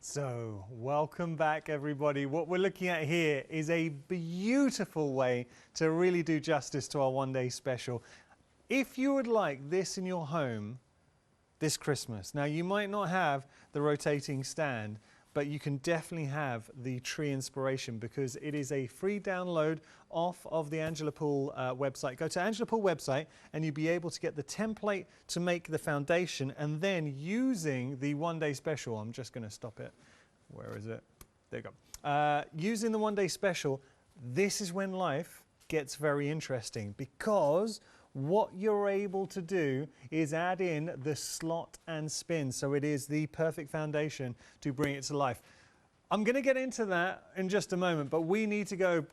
So, welcome back everybody. What we're looking at here is a beautiful way to really do justice to our one-day special. If you would like this in your home this Christmas, now you might not have the rotating stand, but you can definitely have the tree inspiration because it is a free download off of the Angela Poole website. Go to Angela Poole website and you'll be able to get the template to make the foundation, and then using the one-day special, I'm just going to stop it. Where is it? There you go. Using the one-day special, this is when life gets very interesting, because what you're able to do is add in the slot and spin, so it is the perfect foundation to bring it to life. I'm going to get into that in just a moment, but we need to go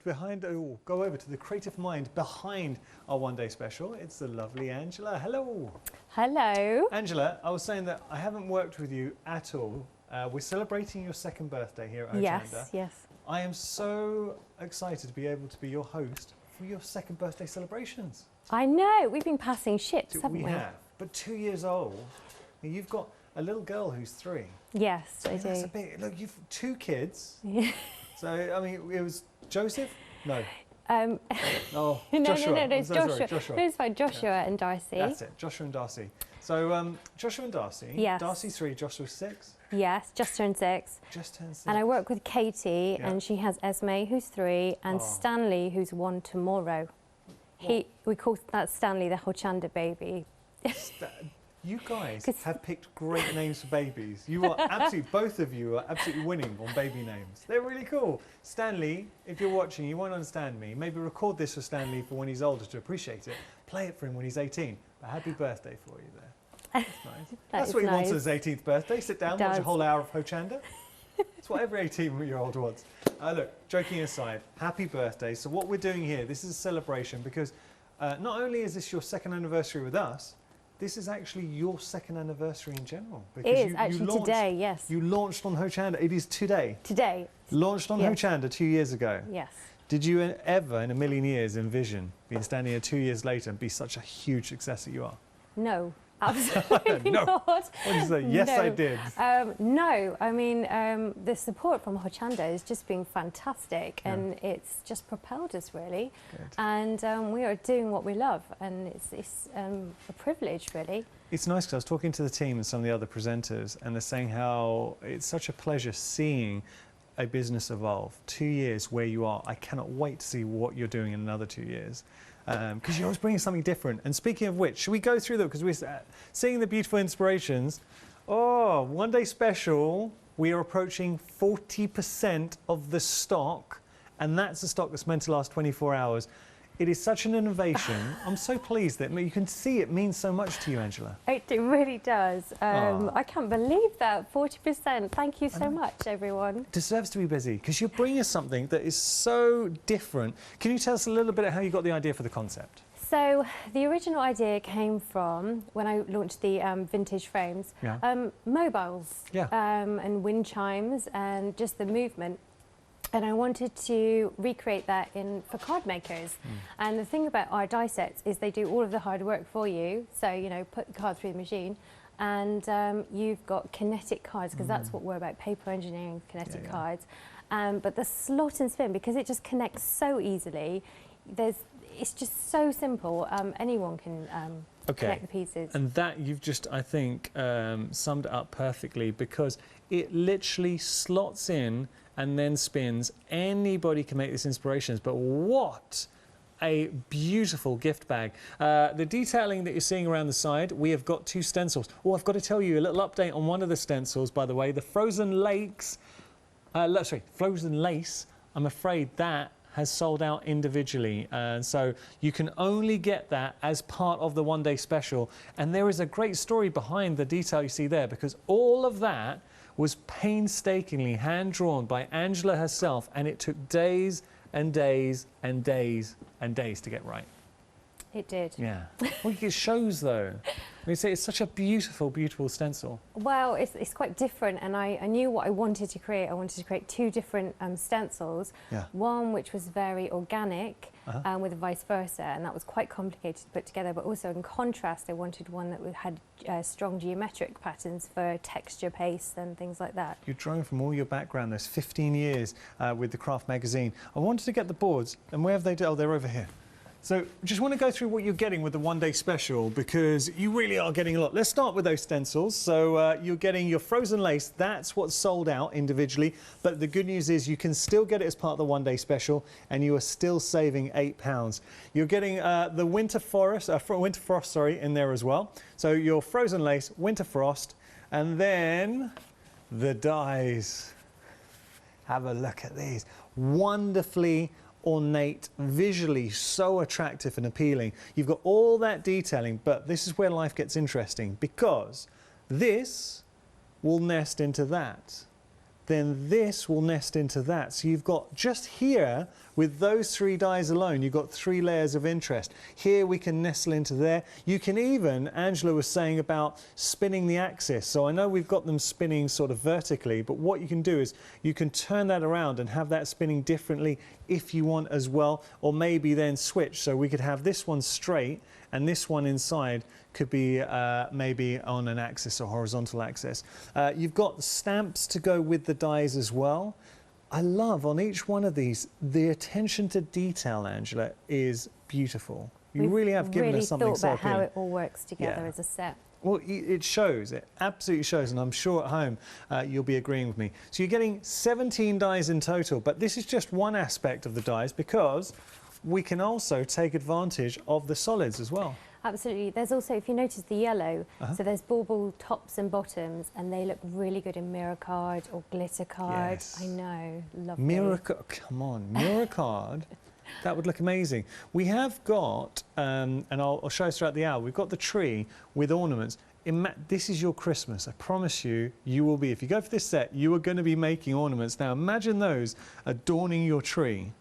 go over to the creative mind behind our one-day special. It's the lovely Angela. Hello. Hello. Angela, I was saying that I haven't worked with you at all. We're celebrating your second birthday here at Hochanda. Yes, yes. I am so excited to be able to be your host for your second birthday celebrations. I know, we've been passing ships, haven't we? We have, but 2 years old. You've got a little girl who's 3. Yes, I do. That's a bit, look, you've 2 kids. Yeah. So, I mean, it was Joseph? No. No, Joshua. no, it's Joshua. Joshua. No, it's fine, Joshua and Darcy. That's it, Joshua and Darcy. So, Joshua and Darcy. Yes. Darcy's 3, Joshua's 6. Yes, just turned 6. Just turned 6. And I work with Katie, and she has Esme, who's 3, and Stanley, who's 1 tomorrow. We call that Stanley the Hochanda baby. You guys have picked great names for babies. You are absolutely, both of you are absolutely winning on baby names. They're really cool. Stanley, if you're watching, you won't understand me. Maybe record this for Stanley for when he's older to appreciate it. Play it for him when he's 18. But happy birthday for you there. That's nice. That's what he wants on his 18th birthday. Sit down, watch a whole hour of Hochanda. That's what every 18-year-old wants. Look, joking aside, happy birthday. So what we're doing here, this is a celebration because not only is this your second anniversary with us, this is actually your second anniversary in general. Because it is actually today, yes. You launched on Hochanda. It is today. Today. Launched on Hochanda 2 years ago. Yes. Did you ever in a million years envision being standing here 2 years later and be such a huge success that you are? No. Absolutely not. What did you say? Yes, no. I did. No, I mean, the support from Hochanda has just been fantastic, and it's just propelled us, really. Good. And we are doing what we love, and it's a privilege, really. It's nice because I was talking to the team and some of the other presenters, and they're saying how it's such a pleasure seeing a business evolve. 2 years where you are. I cannot wait to see what you're doing in another 2 years. Because you're always bringing something different. And speaking of which, should we go through them? Because we're seeing the beautiful inspirations. Oh, one day special. We are approaching 40% of the stock. And that's the stock that's meant to last 24 hours. It is such an innovation. I'm so pleased that you can see it means so much to you, Angela. It really does. I can't believe that, 40%. Thank you so much, everyone. It deserves to be busy because you're bringing us something that is so different. Can you tell us a little bit how you got the idea for the concept? So the original idea came from when I launched the vintage frames, mobiles and wind chimes and just the movement. And I wanted to recreate that for card makers. And the thing about our die sets is they do all of the hard work for you. So, you know, put the card through the machine and you've got kinetic cards, because that's what we're about, paper engineering, kinetic cards. But the slot and spin, because it just connects so easily, it's just so simple. Anyone can connect the pieces. And that you've just, I think, summed it up perfectly, because it literally slots in and then spins. Anybody can make these inspirations, but what a beautiful gift bag. The detailing that you're seeing around the side, we have got 2 stencils. Oh, I've got to tell you a little update on one of the stencils, by the way, the Frozen Lace, I'm afraid that has sold out individually, and so you can only get that as part of the one-day special. And there is a great story behind the detail you see there, because all of that was painstakingly hand-drawn by Angela herself, and it took days and days and days and days to get right. It did. Yeah. Well, it shows though. It's such a beautiful, beautiful stencil. Well, it's quite different, and I knew what I wanted to create. I wanted to create two different stencils. Yeah. One which was very organic, with vice versa, and that was quite complicated to put together. But also in contrast, I wanted one that had strong geometric patterns for texture paste and things like that. You're drawing from all your background. There's 15 years with the Craft magazine. I wanted to get the boards, and where have they done? Oh, they're over here. So just want to go through what you're getting with the one-day special, because you really are getting a lot. Let's start with those stencils. So you're getting your frozen lace. That's what's sold out individually. But the good news is you can still get it as part of the one-day special, and you are still saving £8. You're getting the winter frost, in there as well. So your frozen lace, winter frost, and then the dies. Have a look at these. Wonderfully ornate, visually so attractive and appealing. You've got all that detailing, but this is where life gets interesting, because this will nest into that. Then this will nest into that. So you've got just here, with those three dies alone, you've got 3 layers of interest. Here we can nestle into there. You can even, Angela was saying about spinning the axis. So I know we've got them spinning sort of vertically, but what you can do is you can turn that around and have that spinning differently if you want as well, or maybe then switch. So we could have this one straight and this one inside could be maybe on an axis or horizontal axis. You've got stamps to go with the dies as well. I love on each one of these, the attention to detail, Angela, is beautiful. You really have given us something so thought about how it all works together as a set. Well, it shows, it absolutely shows, and I'm sure at home you'll be agreeing with me. So you're getting 17 dies in total, but this is just one aspect of the dies, because we can also take advantage of the solids as well. Absolutely. There's also, if you notice the yellow, so there's bauble tops and bottoms, and they look really good in mirror card or glitter card. Yes. I know, lovely. Mirror card, come on, mirror card. That would look amazing. We have got, and I'll show us throughout the hour, we've got the tree with ornaments. This is your Christmas. I promise you, you will be. If you go for this set, you are going to be making ornaments. Now imagine those adorning your tree.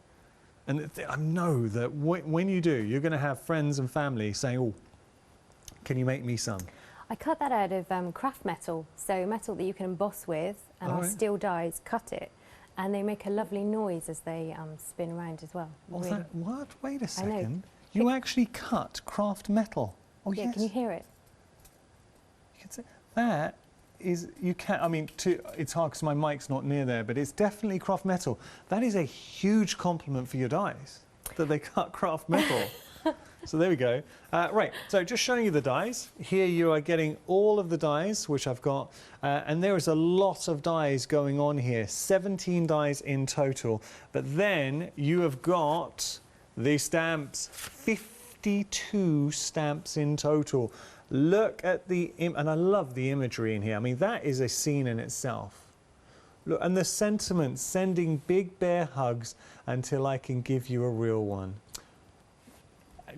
And I know that when you do, you're going to have friends and family saying, oh, can you make me some? I cut that out of craft metal, so metal that you can emboss with, and our steel dies cut it, and they make a lovely noise as they spin around as well. What's that? What? Wait a second. You actually cut craft metal? Oh, yeah, yes. Can you hear it? You can say that. You can, I mean, it's hard because my mic's not near there, but it's definitely craft metal. That is a huge compliment for your dies, that they cut craft metal. So there we go. Right, so just showing you the dies. Here you are getting all of the dies, which I've got, and there is a lot of dies going on here, 17 dies in total. But then you have got the stamps, 52 stamps in total. Look at the, and I love the imagery in here. I mean, that is a scene in itself. Look, and the sentiment, sending big bear hugs until I can give you a real one.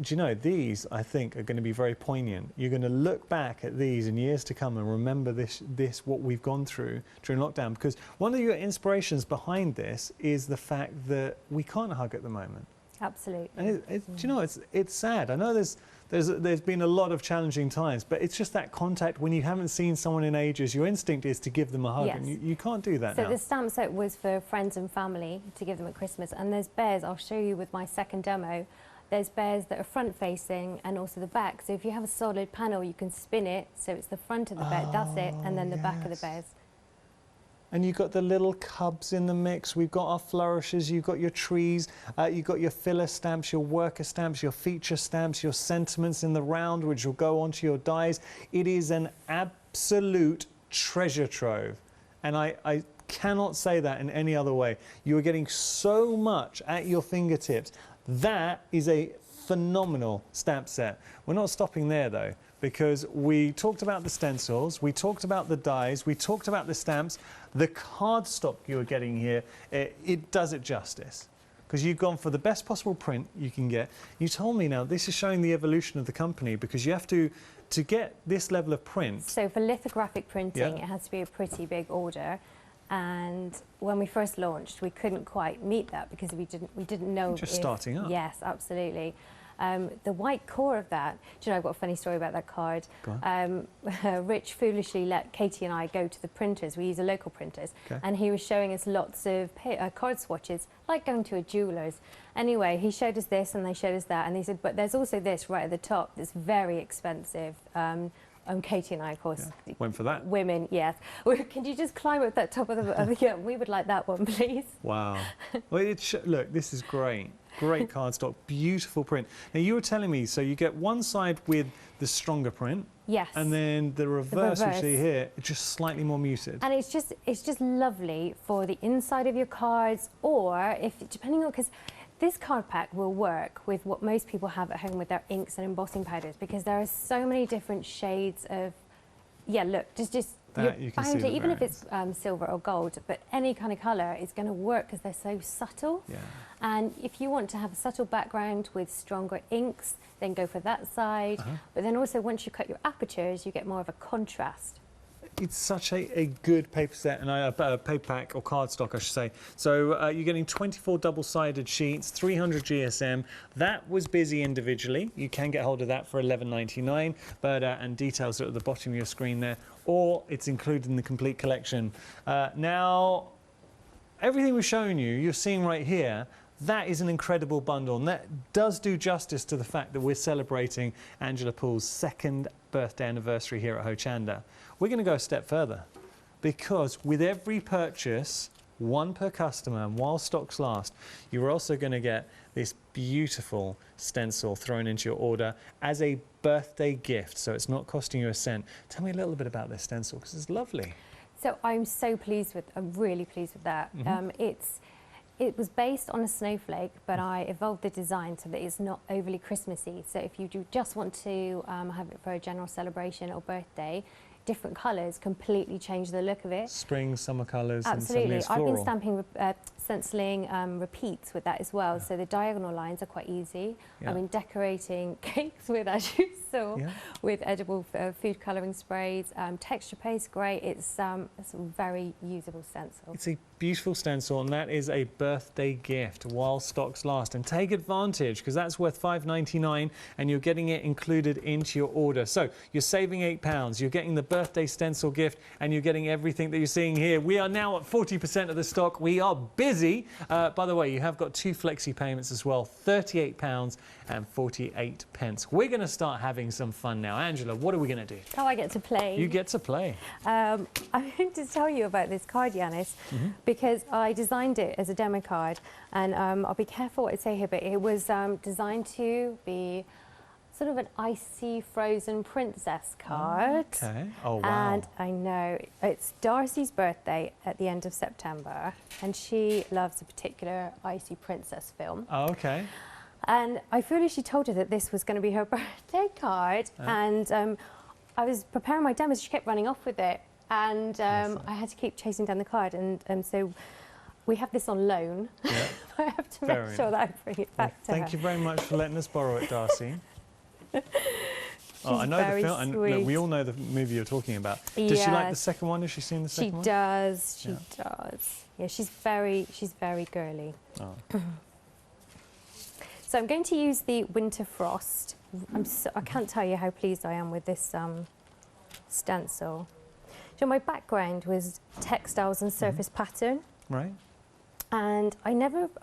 Do you know, these, I think, are going to be very poignant. You're going to look back at these in years to come and remember this what we've gone through during lockdown. Because one of your inspirations behind this is the fact that we can't hug at the moment. Absolutely. And do you know, it's sad. I know there's been a lot of challenging times, but it's just that contact when you haven't seen someone in ages. Your instinct is to give them a hug, and you can't do that now. So the stamp set was for friends and family to give them at Christmas, and there's bears. I'll show you with my second demo. There's bears that are front-facing and also the back. So if you have a solid panel, you can spin it so it's the front of the bear. That's it, and then the back of the bears. And you've got the little cubs in the mix. We've got our flourishes, you've got your trees, you've got your filler stamps, your worker stamps, your feature stamps, your sentiments in the round, which will go onto your dies. It is an absolute treasure trove. And I cannot say that in any other way. You are getting so much at your fingertips. That is a phenomenal stamp set. We're not stopping there though, because we talked about the stencils, we talked about the dies, we talked about the stamps. The cardstock you're getting here, it does it justice, because you've gone for the best possible print you can get. You told me now this is showing the evolution of the company, because you have to get this level of print. So for lithographic printing, it has to be a pretty big order. And when we first launched, we couldn't quite meet that because we didn't know. Just starting up. Yes, absolutely. the white core of that, do you know, I've got a funny story about that card. Rich foolishly let Katie and I go to the printers. We use a local printers. And he was showing us lots of card swatches, like going to a jeweller's. Anyway, he showed us this and they showed us that. And he said, but there's also this right at the top that's very expensive. Katie and I, of course, went for that. Women, yes. Can you just climb up that top of the yeah, we would like that one, please. Wow. Well, look, this is great. Great cardstock, beautiful print. Now, you were telling me, so you get one side with the stronger print. Yes. And then the reverse, which you see here, just slightly more muted. And it's just lovely for the inside of your cards, or if, depending on, because this card pack will work with what most people have at home with their inks and embossing powders, because there are so many different shades of, yeah, look, you can see even if it's silver or gold, but any kind of colour is going to work because they're so subtle. Yeah. And if you want to have a subtle background with stronger inks, then go for that side. But then also once you cut your apertures, you get more of a contrast. It's such a good paper set, and a paper pack, or cardstock, I should say. So you're getting 24 double-sided sheets, 300 GSM. That was busy individually. You can get hold of that for $11.99, but and details are at the bottom of your screen there, or it's included in the complete collection. Now, everything we've shown you, you're seeing right here. That is an incredible bundle, and that does do justice to the fact that we're celebrating Angela Poole's 2nd birthday anniversary here at Hochanda. We're going to go a step further, because with every purchase, one per customer, and while stocks last, you're also going to get this beautiful stencil thrown into your order as a birthday gift, so it's not costing you a cent. Tell me a little bit about this stencil, because it's lovely. So I'm really pleased with that. It was based on a snowflake, but I evolved the design so that it's not overly Christmassy. So if you do just want to have it for a general celebration or birthday, different colours completely change the look of it. Spring, summer colours. Absolutely. And suddenly it's I've been stamping, stenciling repeats with that as well. So the diagonal lines are quite easy. I've been decorating cakes with, as you saw, with edible food colouring sprays. Texture paste, great. It's a very usable stencil. It's a beautiful stencil, and that is a birthday gift while stocks last. And take advantage, because that's worth $5.99, and you're getting it included into your order. So you're saving £8. You're getting the birthday stencil gift, and you're getting everything that you're seeing here. We are now at 40% of the stock. We are busy. By the way, you have got 2 flexi payments as well, £38.48. We're going to start having some fun now. Angela, what are we going to do? Oh, I get to play. You get to play. I'm going to tell you about this card, Yanis, because I designed it as a demo card, and I'll be careful what I say here, but it was designed to be sort of an icy frozen princess card. Okay. Oh, wow. And I know it's Darcy's birthday at the end of September, and she loves a particular icy princess film. Oh, okay. And I foolishly told her that this was going to be her birthday card, and I was preparing my demos. She kept running off with it, and I had to keep chasing down the card, and so we have this on loan. I have to make sure that I bring it back to her. Thank you very much for letting us borrow it, Darcy. I know the film. And look, we all know the movie you're talking about. Does she like the second one? Has she seen the second one? She does. She does. Yeah, she's very girly. Oh. So I'm going to use the Winter Frost. I can't tell you how pleased I am with this stencil. So my background was textiles and surface pattern. Right. And I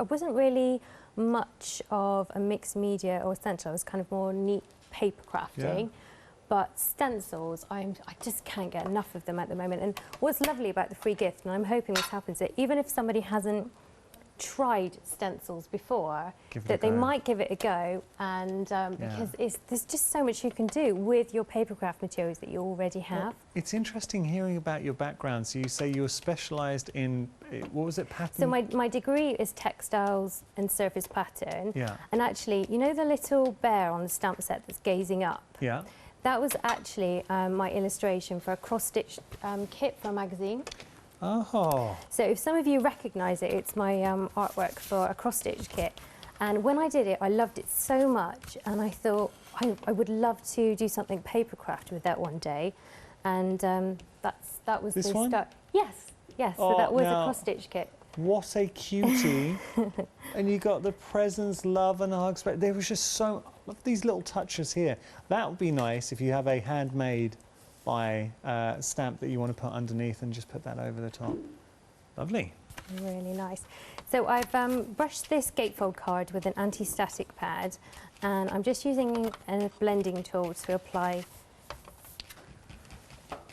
wasn't really much of a mixed media or stencil. I was kind of more neat paper crafting. But stencils, I just can't get enough of them at the moment. And what's lovely about the free gift, and I'm hoping this happens, that even if somebody hasn't tried stencils before, that they might give it a go, and because there's just so much you can do with your paper craft materials that you already have. Well, it's interesting hearing about your background. So you say you were specialised in, what was it, pattern? So my degree is textiles and surface pattern. And actually, you know the little bear on the stamp set that's gazing up? That was actually my illustration for a cross-stitch kit for a magazine. Oh. So if some of you recognise it, it's my artwork for a cross-stitch kit. And when I did it, I loved it so much, and I thought I would love to do something papercraft with that one day. And that was this the one? start. Yes. Oh, so that was a cross-stitch kit. What a cutie. And you got the presents, love and hugs. But there was just so love these little touches here. That would be nice if you have a handmade by stamp that you want to put underneath and just put that over the top. Lovely. Really nice. So I've brushed this gatefold card with an anti-static pad, and I'm just using a blending tool to apply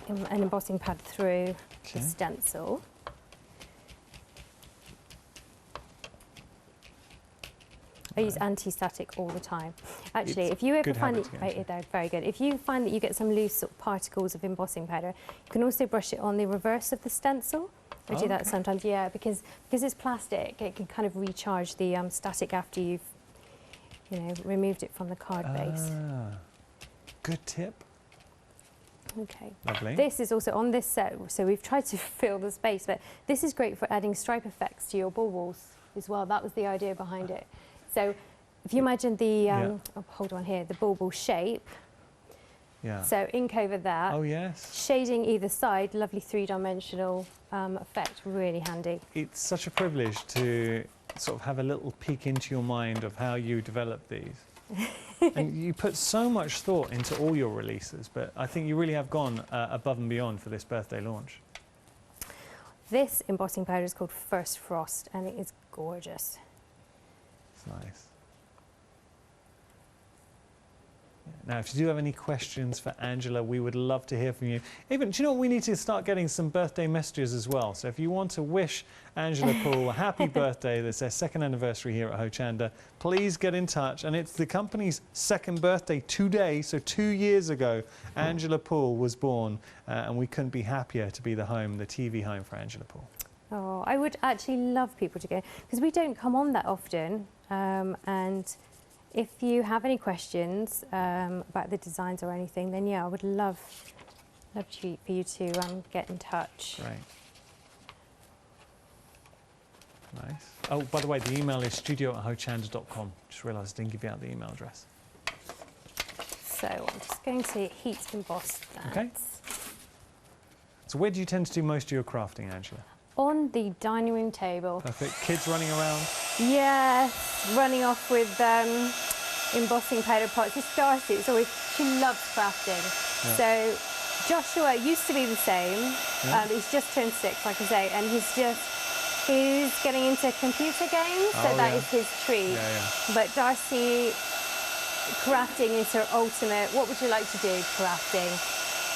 an embossing pad through the stencil. I use anti-static all the time. Actually, if you ever find they're very good. If you find that you get some loose sort of particles of embossing powder, you can also brush it on the reverse of the stencil. I do that sometimes, yeah, because it's plastic, it can kind of recharge the static after you've, removed it from the card base. Good tip. Okay. Lovely. This is also on this set, so we've tried to fill the space, but this is great for adding stripe effects to your baubles as well. That was the idea behind it. So if you imagine the, hold on here, the bauble shape. Yeah. So ink over that. Oh, yes. Shading either side, lovely three-dimensional effect, really handy. It's such a privilege to sort of have a little peek into your mind of how you develop these. And you put so much thought into all your releases, but I think you really have gone above and beyond for this birthday launch. This embossing powder is called First Frost, and it is gorgeous. It's nice. Now, if you do have any questions for Angela, we would love to hear from you. Even, do you know what? We need to start getting some birthday messages as well. So if you want to wish Angela Poole a happy birthday, that's their 2nd anniversary here at Hochanda, please get in touch. And it's the company's 2nd birthday today, so 2 years ago, Angela Poole was born. And we couldn't be happier to be the home, the TV home for Angela Poole. Oh, I would actually love people to go, because we don't come on that often. And if you have any questions about the designs or anything, then yeah, I would love for you to get in touch. Great. Nice. Oh, by the way, the email is studio@hochanda.com. Just realised I didn't give you out the email address. So I'm just going to heat emboss that. Okay. So where do you tend to do most of your crafting, Angela? On the dining room table. Perfect. Kids running around? Yeah, running off with embossing powder pots. It's Darcy, she loves crafting. Yeah. So Joshua used to be the same. Yeah. He's just turned 6, like I say, and he's getting into computer games, so that is his treat. Yeah, yeah. But Darcy, crafting is her ultimate. What would you like to do, crafting?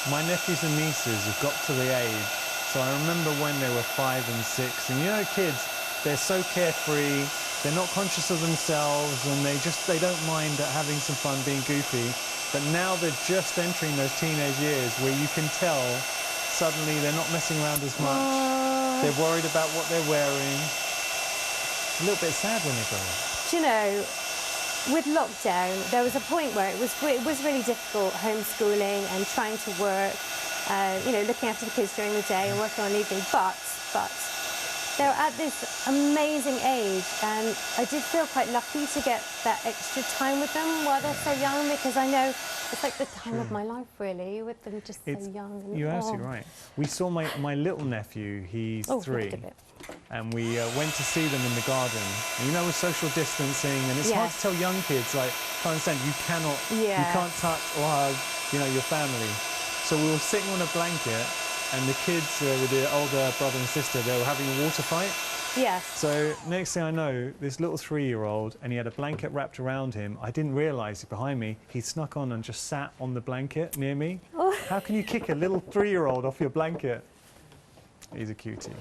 My nephews and nieces have got to the age, so I remember when they were 5 and 6, and you know, kids, they're so carefree, they're not conscious of themselves, and they don't mind having some fun, being goofy. But now they're just entering those teenage years where you can tell suddenly they're not messing around as much. They're worried about what they're wearing. It's a little bit sad when they grow up. Do you know, with lockdown, there was a point where it was really difficult homeschooling and trying to work, looking after the kids during the day and working on the evening. But they're at this amazing age, and I did feel quite lucky to get that extra time with them while they're so young, because I know it's like the time of my life, really, with them just so young. And you're absolutely right. We saw my little nephew, he's 3, and we went to see them in the garden. And, with social distancing, and it's hard to tell young kids, like, I understand, you can't touch or hug, your family. So we were sitting on a blanket, and the kids with the older brother and sister, they were having a water fight. Yes. So next thing I know, this little 3-year-old, and he had a blanket wrapped around him. I didn't realise behind me, he snuck on and just sat on the blanket near me. Oh. How can you kick a little 3-year-old off your blanket? He's a cutie.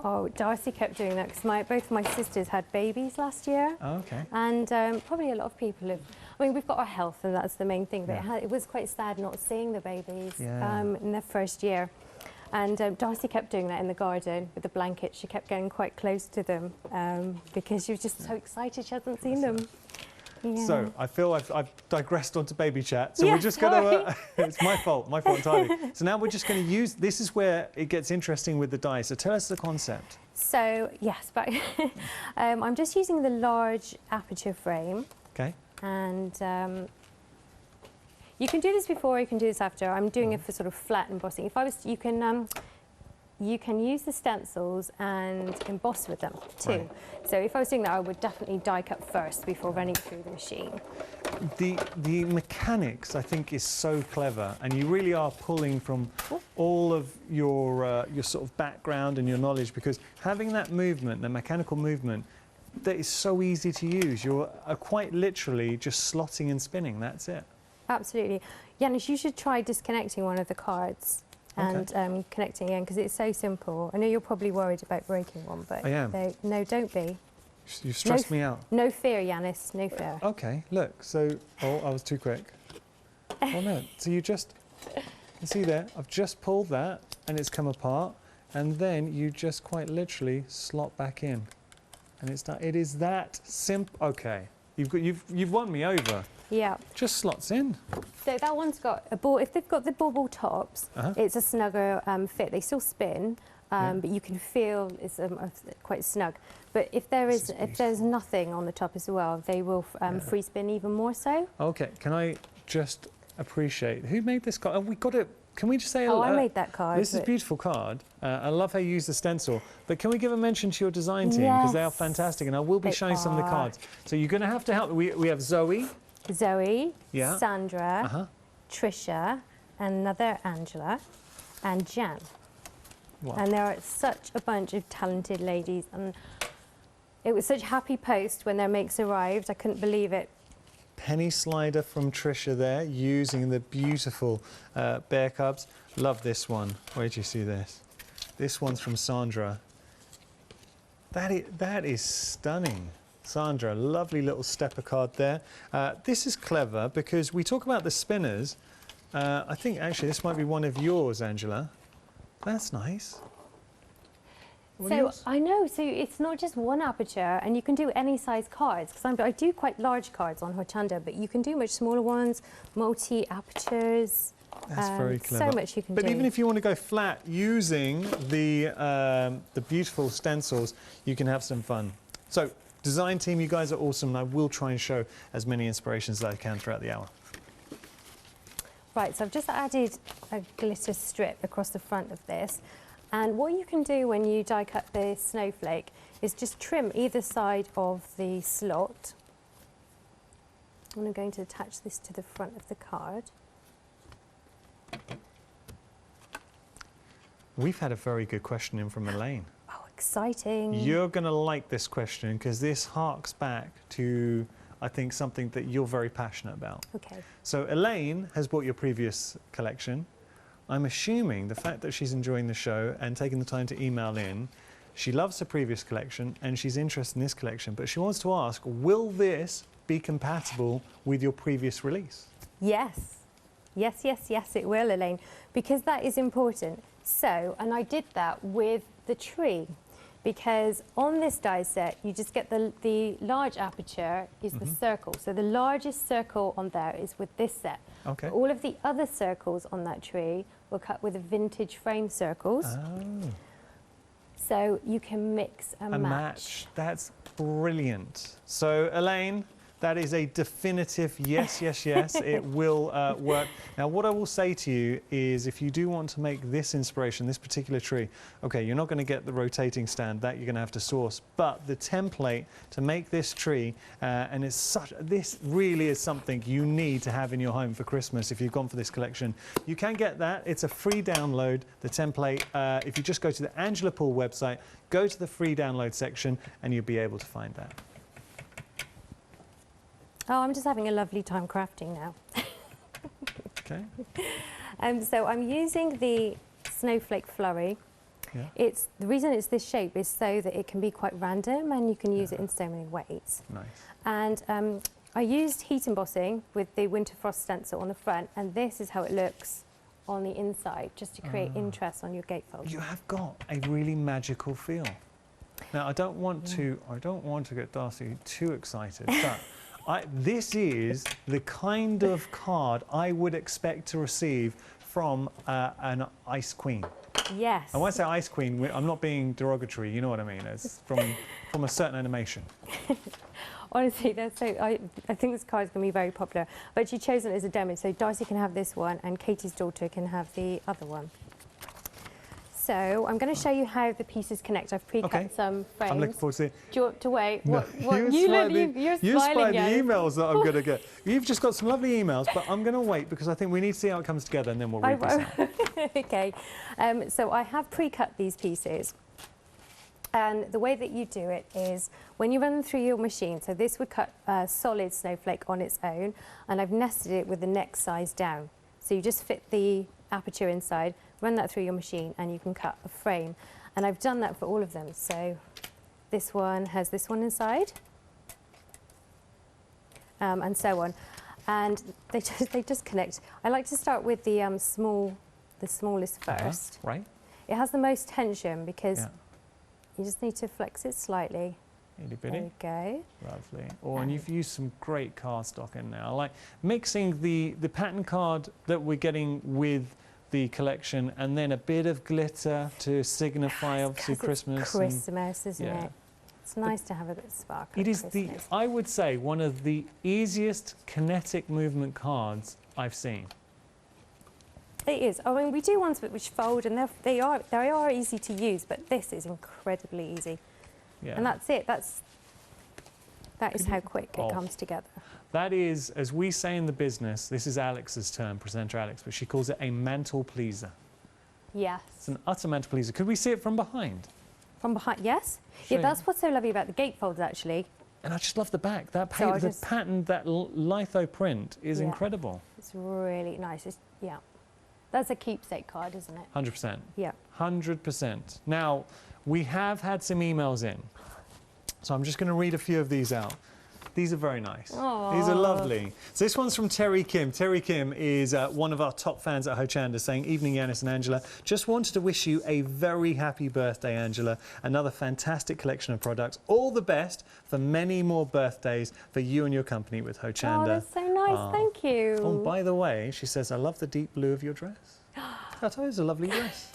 Oh, Darcy kept doing that because both my sisters had babies last year. Oh, okay. And probably a lot of people have. I mean, we've got our health, and that's the main thing. But it was quite sad not seeing the babies in their first year. And Darcy kept doing that in the garden with the blanket. She kept getting quite close to them because she was just so excited she hasn't seen them. Yeah. So I feel I've digressed onto baby chat. So we're just going to, it's my fault entirely. So now we're just going to use, this is where it gets interesting with the die. So tell us the concept. So yes, but I'm just using the large aperture frame. Okay. And you can do this before, you can do this after. I'm doing it for sort of flat embossing. If I was, you can you can use the stencils and emboss with them too. Right. So if I was doing that, I would definitely die cut first before running through the machine. The mechanics, I think, is so clever, and you really are pulling from all of your sort of background and your knowledge, because having that movement, the mechanical movement, that is so easy to use. You're quite literally just slotting and spinning. That's it. Absolutely. Janusz, you should try disconnecting one of the cards and connecting again, because it's so simple. I know you're probably worried about breaking one, but I am. No, don't be. You've stressed me out. No fear, Janusz, no fear. Okay, look, so, oh, I was too quick. Oh no, so you see there, I've just pulled that and it's come apart, and then you just quite literally slot back in. And it's done. It is that simple. Okay, you've won me over. Yeah. Just slots in. So that one's got a ball. If they've got the bubble tops, it's a snugger fit. They still spin, but you can feel it's quite snug. But if there's nothing on the top as well, they will free spin even more so. Okay, can I just appreciate who made this card? We got it. Can we just say? Oh, I made that card. This is a beautiful card. I love how you use the stencil. But can we give a mention to your design team, because they are fantastic, and I will be showing some of the cards. So you're going to have to help. We have Zoe, Sandra, Trisha, another Angela, and Jan. Wow. And there are such a bunch of talented ladies, and it was such a happy post when their makes arrived. I couldn't believe it. Penny slider from Trisha there, using the beautiful bear cubs. Love this one. Where did you see this? This one's from Sandra. That is stunning. Sandra, lovely little stepper card there. This is clever because we talk about the spinners. I think actually this might be one of yours, Angela. That's nice. So I know, so it's not just one aperture, and you can do any size cards, because I do quite large cards on Hochanda, but you can do much smaller ones, multi-apertures. That's very clever. So much you can do. But even if you want to go flat using the beautiful stencils, you can have some fun. So design team, you guys are awesome, and I will try and show as many inspirations as I can throughout the hour. Right, so I've just added a glitter strip across the front of this. And what you can do when you die cut the snowflake is just trim either side of the slot. And I'm going to attach this to the front of the card. We've had a very good question in from Elaine. Oh, exciting. You're going to like this question because this harks back to, I think, something that you're very passionate about. Okay. So Elaine has bought your previous collection. I'm assuming the fact that she's enjoying the show and taking the time to email in, she loves her previous collection and she's interested in this collection, but she wants to ask, will this be compatible with your previous release? Yes. Yes, yes, yes, it will, Elaine, because that is important. So, and I did that with the tree, because on this die set, you just get the large aperture is the circle. So the largest circle on there is with this set. Okay. All of the other circles on that tree were cut with vintage frame circles. Oh. So you can mix and match. That's brilliant. So Elaine, that is a definitive yes, yes, yes. It will work. Now, what I will say to you is if you do want to make this inspiration, this particular tree, okay, you're not going to get the rotating stand. That you're going to have to source. But the template to make this tree, and this really is something you need to have in your home for Christmas if you've gone for this collection. You can get that. It's a free download, the template. If you just go to the Angela Poole website, go to the free download section, and you'll be able to find that. Oh, I'm just having a lovely time crafting now. Okay. So I'm using the snowflake flurry. Yeah. The reason it's this shape is so that it can be quite random and you can use it in so many ways. Nice. And I used heat embossing with the winter frost stencil on the front, and this is how it looks on the inside, just to create interest on your gatefold. You have got a really magical feel. Now, I don't want to get Darcy too excited, but this is the kind of card I would expect to receive from an ice queen. Yes. And when I say ice queen, I'm not being derogatory, you know what I mean. It's from a certain animation. Honestly, I think this card is going to be very popular. I've actually chosen it as a demo, so Darcy can have this one and Katie's daughter can have the other one. So I'm going to show you how the pieces connect. I've pre-cut some frames. I'm looking forward to it. Do you want to wait? No, you're you smiling the again. emails that I'm going to get. You've just got some lovely emails, but I'm going to wait because I think we need to see how it comes together and then we'll read this out. Okay. So I have pre-cut these pieces. And the way that you do it is when you run them through your machine, so this would cut a solid snowflake on its own, and I've nested it with the next size down. So you just fit the aperture inside, run that through your machine, and you can cut a frame. And I've done that for all of them. So this one has this one inside, and so on. And they just connect. I like to start with the smallest first. Right. It has the most tension because you just need to flex it slightly. Itty bitty. There we go. Lovely. Oh, and you've used some great cardstock in there. I like mixing the pattern card that we're getting with the collection and then a bit of glitter to signify obviously Christmas. It's Christmas, isn't it? It's nice to have a bit of sparkle. It is I would say, one of the easiest kinetic movement cards I've seen. It is. I mean, we do ones which fold, and they are easy to use, but this is incredibly easy. Yeah. And that's it. That is how quick it comes together. That is, as we say in the business, this is Alex's term, presenter Alex, but she calls it a mantle pleaser. Yes. It's an utter mantle pleaser. Could we see it from behind? From behind, yes. Yeah, that's what's so lovely about the gatefolds, actually. And I just love the back. That the pattern, that litho print is incredible. It's really nice. That's a keepsake card, isn't it? 100%. Yeah. 100%. Now, we have had some emails in, so I'm just going to read a few of these out. These are very nice. Aww. These are lovely. So this one's from Terry Kim. Terry Kim is one of our top fans at Hochanda, saying, "Evening, Yanis and Angela. Just wanted to wish you a very happy birthday, Angela. Another fantastic collection of products. All the best for many more birthdays for you and your company with Hochanda." Oh, that's so nice. Thank you. Oh, by the way, she says, "I love the deep blue of your dress." I thought it was a lovely dress.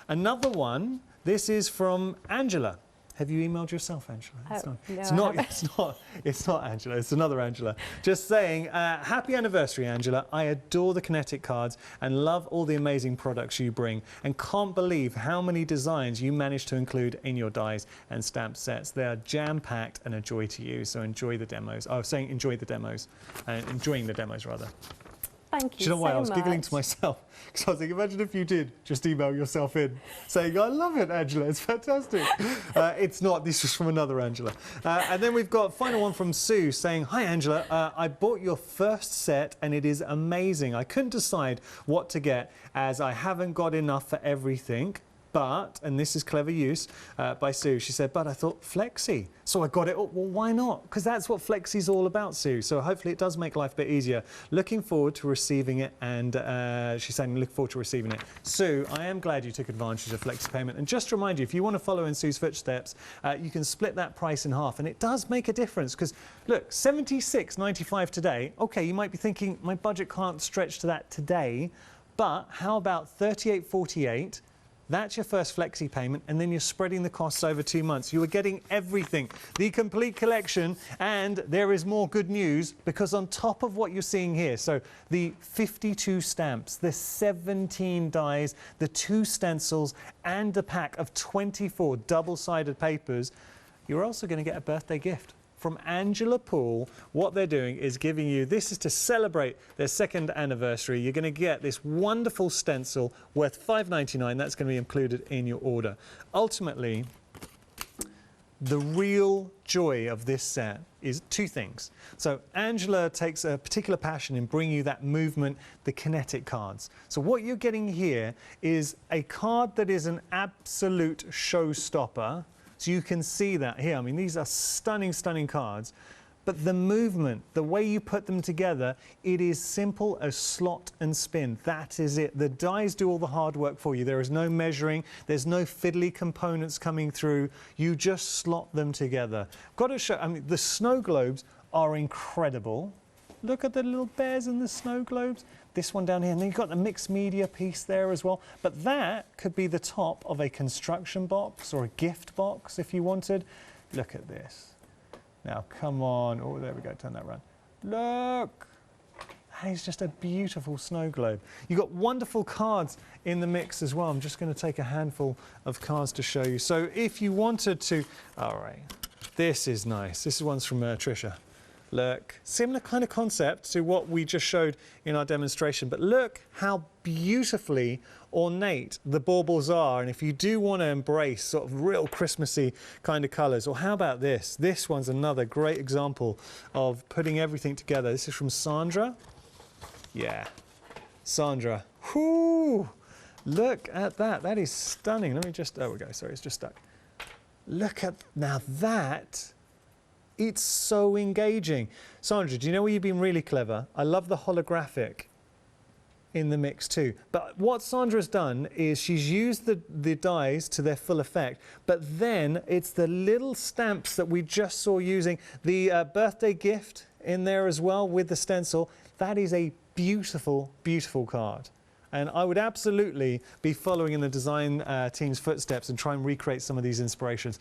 Another one. This is from Angela. Have you emailed yourself, Angela? It's not Angela, it's another Angela. Just saying, happy anniversary, Angela. I adore the kinetic cards and love all the amazing products you bring and can't believe how many designs you managed to include in your dies and stamp sets. They are jam-packed and a joy to use, so enjoy the demos. I was saying enjoy the demos, enjoying the demos rather. Thank you. Do you know why? I was giggling to myself because I was thinking, imagine if you did just email yourself in saying, "I love it, Angela, it's fantastic." It's not. This is from another Angela. And then we've got a final one from Sue saying, "Hi, Angela. I bought your first set and it is amazing. I couldn't decide what to get as I haven't got enough for everything. But," and this is clever use by Sue, she said, "but I thought Flexi. So I got it. Oh, well, why not? Because that's what Flexi's all about, Sue. So hopefully it does make life a bit easier. Looking forward to receiving it." And she's saying, "Look forward to receiving it." Sue, I am glad you took advantage of Flexi payment. And just to remind you, if you want to follow in Sue's footsteps, you can split that price in half. And it does make a difference because, look, $76.95 today. OK, you might be thinking, my budget can't stretch to that today. But how about $38.48? That's your first Flexi payment, and then you're spreading the costs over 2 months. You are getting everything, the complete collection, and there is more good news because on top of what you're seeing here, so the 52 stamps, the 17 dies, the 2 stencils, and a pack of 24 double-sided papers, you're also going to get a birthday gift. From Angela Poole, what they're doing is giving you, this is to celebrate their 2nd anniversary. You're going to get this wonderful stencil worth $5.99. That's going to be included in your order. Ultimately, the real joy of this set is 2 things. So Angela takes a particular passion in bringing you that movement, the kinetic cards. So what you're getting here is a card that is an absolute showstopper. So you can see that here. I mean, these are stunning, stunning cards. But the movement, the way you put them together, it is simple as slot and spin. That is it. The dies do all the hard work for you. There is no measuring. There's no fiddly components coming through. You just slot them together. Got to show, I mean, the snow globes are incredible. Look at the little bears in the snow globes. This one down here, and then you've got the mixed media piece there as well. But that could be the top of a construction box or a gift box if you wanted. Look at this. Now, come on. Oh, there we go. Turn that around. Look. That is just a beautiful snow globe. You've got wonderful cards in the mix as well. I'm just going to take a handful of cards to show you. So if you wanted to, all right, this is nice. This one's from Tricia. Look, similar kind of concept to what we just showed in our demonstration, but look how beautifully ornate the baubles are. And if you do want to embrace sort of real Christmassy kind of colours, or how about this? This one's another great example of putting everything together. This is from Sandra. Yeah, Sandra. Whoo! Look at that. That is stunning. Let me just, there we go. Sorry, it's just stuck. Look at, now that, it's so engaging. Sandra, do you know where you've been really clever? I love the holographic in the mix too. But what Sandra's done is she's used the dies to their full effect, but then it's the little stamps that we just saw using the birthday gift in there as well with the stencil. That is a beautiful, beautiful card. And I would absolutely be following in the design team's footsteps and try and recreate some of these inspirations.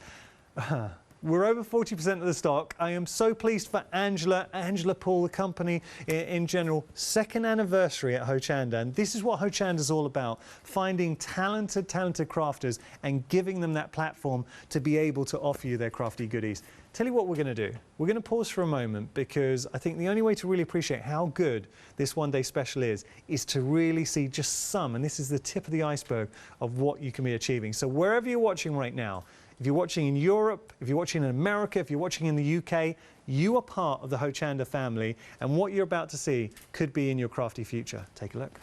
We're over 40% of the stock. I am so pleased for Angela Poole, the company in general. Second anniversary at Hochanda, and this is what Hochanda is all about, finding talented crafters and giving them that platform to be able to offer you their crafty goodies. Tell you what we're going to do. We're going to pause for a moment, because I think the only way to really appreciate how good this one-day special is to really see just some, and this is the tip of the iceberg of what you can be achieving. So wherever you're watching right now, if you're watching in Europe, if you're watching in America, if you're watching in the UK, you are part of the Hochanda family, and what you're about to see could be in your crafty future. Take a look.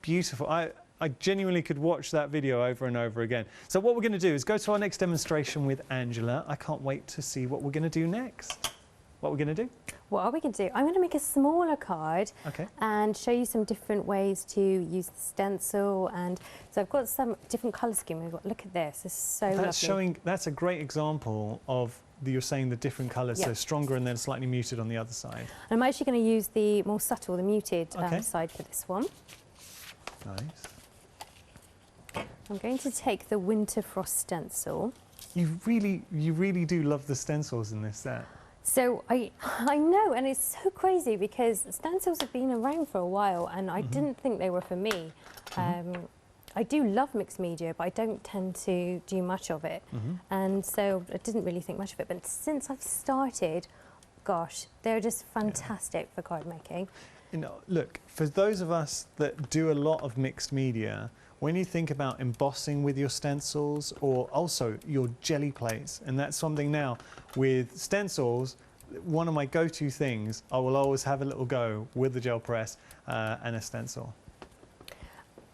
Beautiful. I genuinely could watch that video over and over again. So what we're going to do is go to our next demonstration with Angela. I can't wait to see what we're going to do next. What we're going to do? What are we going to do? I'm going to make a smaller card, and show you some different ways to use the stencil. And so I've got some different colour scheme. We've got, look at this. It's so lovely. That's a great example of you're saying the different colours, so stronger and then slightly muted on the other side. And I'm actually going to use the more subtle, the muted side for this one. Nice. I'm going to take the Winter Frost stencil. You really do love the stencils in this set. So I know, and it's so crazy because stencils have been around for a while, and I didn't think they were for me. I do love mixed media, but I don't tend to do much of it, and so I didn't really think much of it. But since I've started, gosh, they're just fantastic for card making. You know, look, for those of us that do a lot of mixed media, when you think about embossing with your stencils, or also your jelly plates, and that's something now with stencils, one of my go-to things, I will always have a little go with the gel press and a stencil.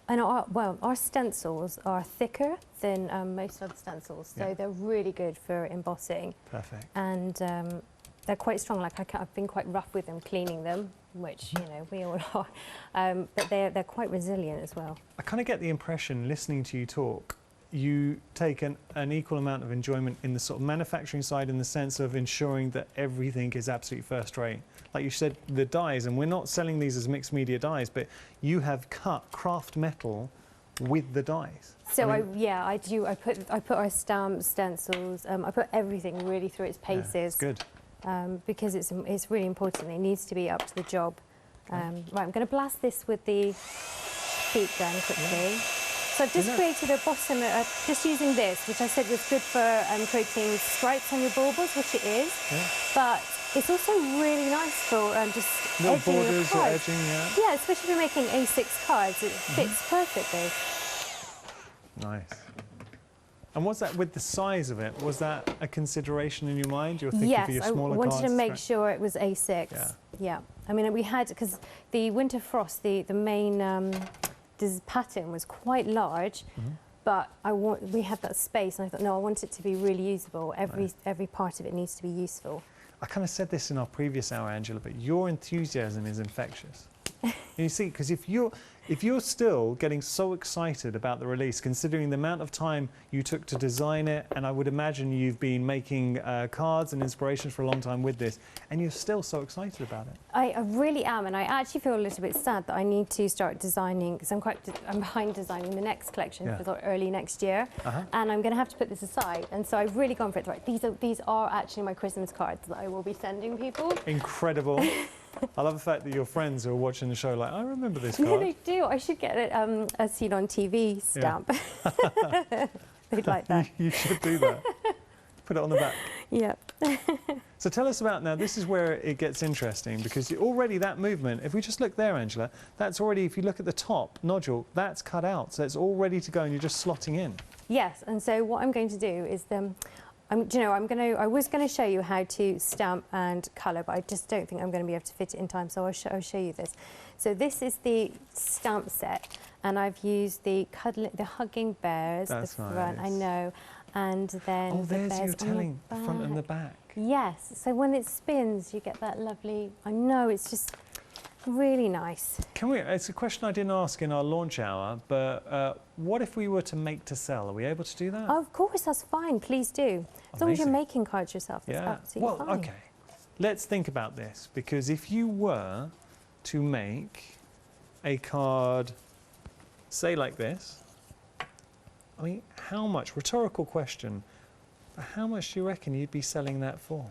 And our stencils are thicker than most other stencils, so they're really good for embossing. Perfect. And they're quite strong. Like I've been quite rough with them, cleaning them, which you know we all are. But they're quite resilient as well. I kind of get the impression, listening to you talk, you take an equal amount of enjoyment in the sort of manufacturing side, in the sense of ensuring that everything is absolutely first rate. Like you said, the dies, and we're not selling these as mixed media dies, but you have cut craft metal with the dies. So I do. I put our stamps, stencils. I put everything really through its paces. Good. Because it's really important. It needs to be up to the job. Right, I'm going to blast this with the heat gun quickly. So I've just created a bottom, just using this, which I said was good for creating stripes on your baubles, which it is. Yeah. But it's also really nice for just little edging borders your or cards. edging, yeah. Yeah, especially if you're making A6 cards, it fits perfectly. Nice. And was that with the size of it? Was that a consideration in your mind? You were thinking for your smaller cards? Yes, I wanted to make sure it was A6. Yeah. I mean, we had, because the Winter Frost, the main this pattern was quite large, but we had that space, and I thought, no, I want it to be really usable. Every part of it needs to be useful. I kind of said this in our previous hour, Angela, but your enthusiasm is infectious. And you see, because if you're still getting so excited about the release, considering the amount of time you took to design it, and I would imagine you've been making cards and inspirations for a long time with this, and you're still so excited about it. I really am, and I actually feel a little bit sad that I need to start designing, because I'm behind designing the next collection for early next year, and I'm going to have to put this aside. And so I've really gone for it. Right, these are actually my Christmas cards that I will be sending people. Incredible. I love the fact that your friends who are watching the show like, I remember this card. Yeah, they do. I should get a seen on TV stamp. Yeah. They'd like that. You should do that. Put it on the back. Yep. So tell us about, now this is where it gets interesting, because already that movement, if we just look there, Angela, that's already, if you look at the top nodule, that's cut out. So it's all ready to go and you're just slotting in. Yes, and so what I'm going to do is I was going to show you how to stamp and colour, but I just don't think I'm going to be able to fit it in time, so I'll show you this. So this is the stamp set, and I've used the hugging bears, that's the front, nice. I know, and then the there's your telling, the front and the back. Yes, so when it spins, you get that lovely, I know, it's just really nice. It's a question I didn't ask in our launch hour, but what if we were to make to sell? Are we able to do that? Oh, of course, that's fine. Please do. As long as you're making cards yourself, that's absolutely fine. Okay. Let's think about this, because if you were to make a card, say like this, I mean, how much, rhetorical question, but how much do you reckon you'd be selling that for?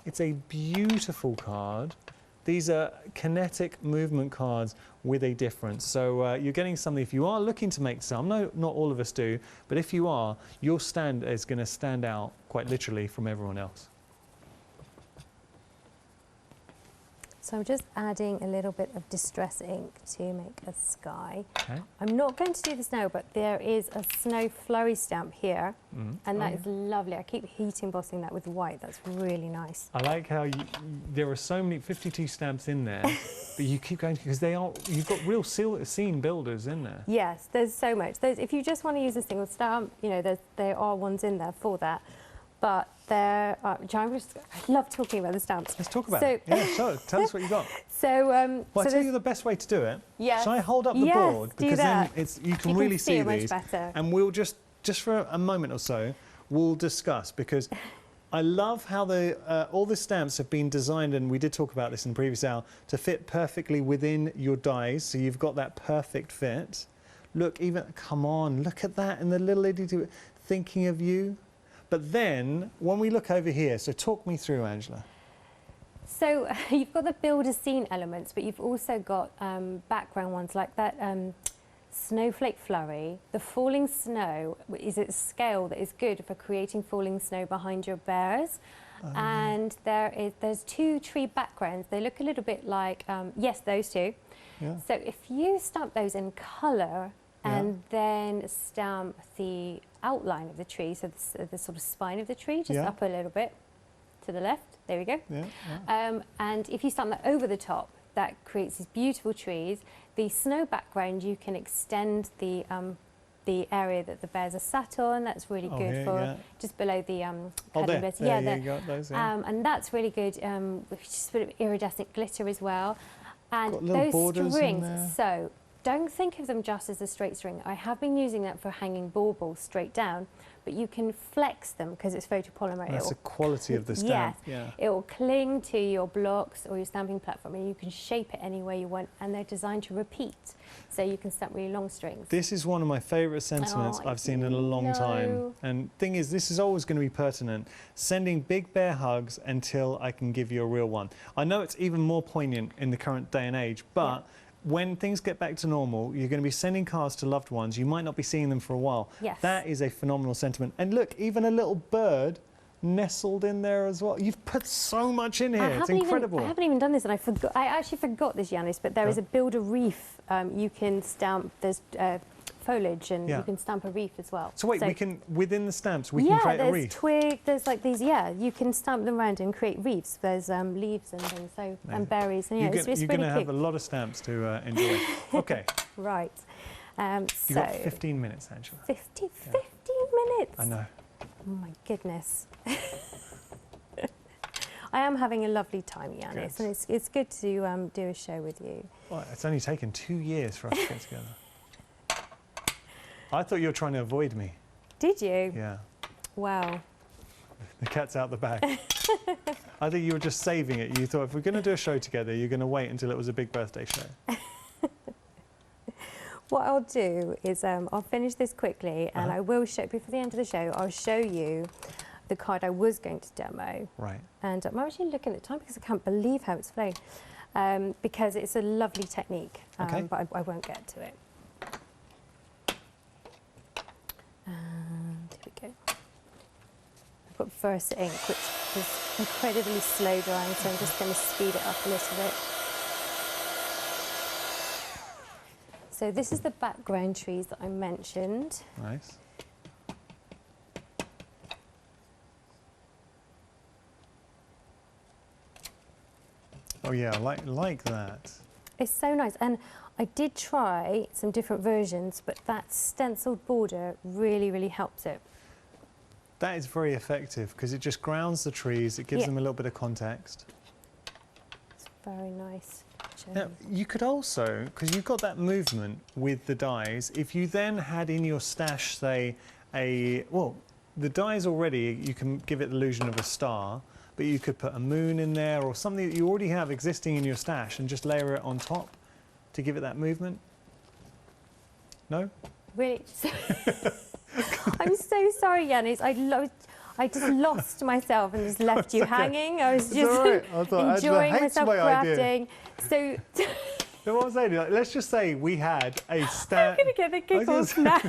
It's a beautiful card. These are kinetic movement cards with a difference. So you're getting something, if you are looking to make some, no, not all of us do, but if you are, your stand is going to stand out quite literally from everyone else. So I'm just adding a little bit of distress ink to make a sky. Okay. I'm not going to do this now, but there is a snow flurry stamp here, and that is lovely. I keep heat embossing that with white. That's really nice. I like how there are so many 52 stamps in there, but you keep going because you've got real scene builders in there. Yes, there's so much. If you just want to use a single stamp, you know, there are ones in there for that. But I love talking about the stamps. Let's talk about it. Yeah, sure. Tell us what you got. Well, I'll tell you the best way to do it. Yes. Shall I hold up the board? Because then you can really see much these. better. And we'll just for a moment or so, we'll discuss, because I love how all the stamps have been designed, and we did talk about this in the previous hour, to fit perfectly within your dies. So you've got that perfect fit. Look, come on, look at that, and the little lady thinking of you. But then, when we look over here, so talk me through, Angela. So you've got the builder scene elements, but you've also got background ones like that snowflake flurry. The falling snow is a scale that is good for creating falling snow behind your bears. And there's two tree backgrounds. They look a little bit like, yes, those two. Yeah. So if you stamp those in colour, and then stamp the outline of the tree, so the sort of spine of the tree, just up a little bit to the left. There we go. And if you stamp that over the top, that creates these beautiful trees. The snow background, you can extend the area that the bears are sat on. That's really good for just below the padding bits. There you got those, and that's really good. Just a bit of iridescent glitter as well. And got those strings. So don't think of them just as a straight string. I have been using that for hanging baubles straight down, but you can flex them because it's photopolymer. That's the quality of the stamp. Yes, it will cling to your blocks or your stamping platform, and you can shape it any way you want, and they're designed to repeat, so you can stamp really long strings. This is one of my favourite sentiments I've seen in a long time. And thing is, this is always going to be pertinent. Sending big bear hugs until I can give you a real one. I know it's even more poignant in the current day and age, but when things get back to normal, you're going to be sending cards to loved ones. You might not be seeing them for a while. Yes. That is a phenomenal sentiment. And look, even a little bird nestled in there as well. You've put so much in here. It's incredible. I haven't even done this, and I actually forgot this, Yanis, but there is a build a reef. You can stamp, there's foliage, and you can stamp a reef as well. So wait, we can, within the stamps, we can create a reef? Yeah, there's there's like these, you can stamp them around and create reefs. There's leaves and things, so, and berries, and it's really You're going to have a lot of stamps to enjoy. Okay. Right. You've got 15 minminutes, Angela. 15 minutes? I know. Oh my goodness. I am having a lovely time, Yanis, and it's good to do a show with you. Well, it's only taken 2 years for us to get together. I thought you were trying to avoid me. Did you? Yeah. Wow. The cat's out the bag. I think you were just saving it. You thought if we're going to do a show together, you're going to wait until it was a big birthday show. What I'll do is I'll finish this quickly, and I will show, before the end of the show, I'll show you the card I was going to demo. Right. And I'm actually looking at the time because I can't believe how it's flown. Because it's a lovely technique, but I won't get to it. And here we go. I've got Versa ink, which is incredibly slow drying, so I'm just going to speed it up a little bit. So this is the background trees that I mentioned. Nice. Oh yeah, I like that. It's so nice, and I did try some different versions, but that stenciled border really, really helps it. That is very effective because it just grounds the trees, it gives them a little bit of context. It's very nice. Now, you could also, because you've got that movement with the dies, if you then had in your stash, say, well, the dies already, you can give it the illusion of a star, but you could put a moon in there or something that you already have existing in your stash and just layer it on top to give it that movement. No? Really? I'm so sorry, Yanis. I just lost myself and just left you hanging. I was just enjoying myself crafting. So, no, what I'm saying, like, let's just say we had a stand. I'm going to get the giggles now.